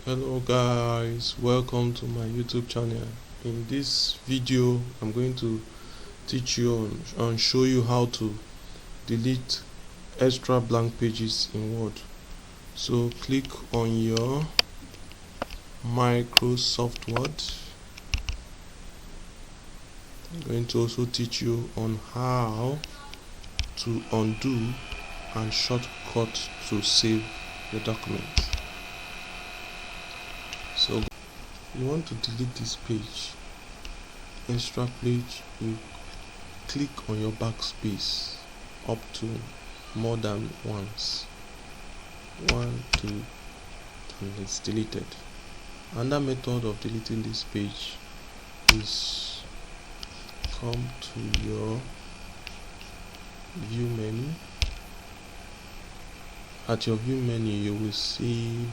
Hello guys, welcome to my YouTube channel. In this video I'm going to teach you and show you how to delete extra blank pages in Word. So click on your Microsoft Word. I'm going to also teach you on how to undo and shortcut to save the document. So you want to delete this page, extra page, you click on your backspace up to more than once, 1, 2, and it's deleted. Another method of deleting this page is come to your view menu. At your view menu you will see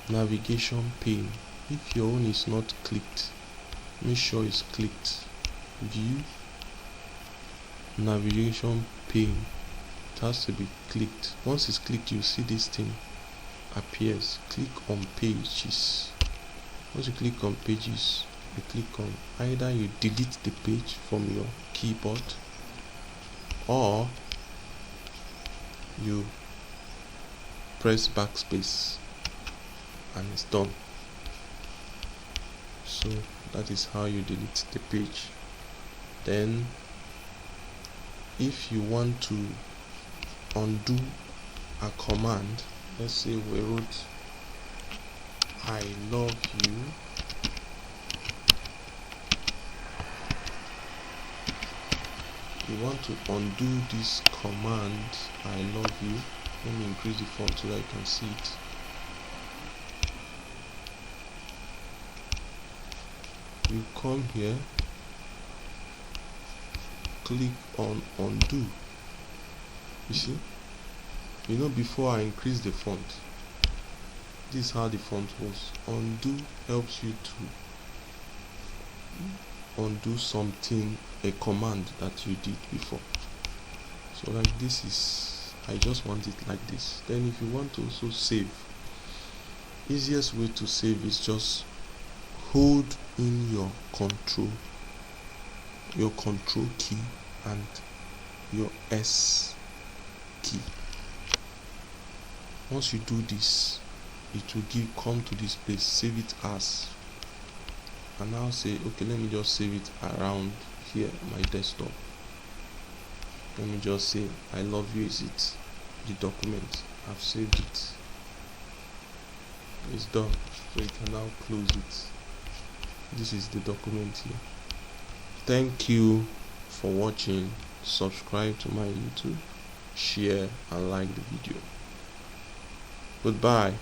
navigation pane. If your own is not clicked, make sure it's clicked. View navigation pane, it has to be clicked. Once it's clicked, you see this thing appears. Click on pages. Once you click on pages, you click on either you delete the page from your keyboard or you press backspace and it's done. So that is how you delete the page. Then if you want to undo a command, let's say we wrote I love you, you want to undo this command I love you. Let me increase the font so that you can see it. You come here, click on undo. You see, before I increase the font, this is how the font was. Undo helps you to undo something, a command that you did before. So like this is, I just want it like this. Then if you want to also save, easiest way to save is just hold in your control key and your S key. Once you do this, it will come to this place, save it as, and now say okay, let me just save it around here, my desktop. Let me just say I love you is it, the document. I've saved it, it's done. So you can now close it. This is the document here. Thank you for watching. Subscribe to my YouTube, share and like the video. Goodbye.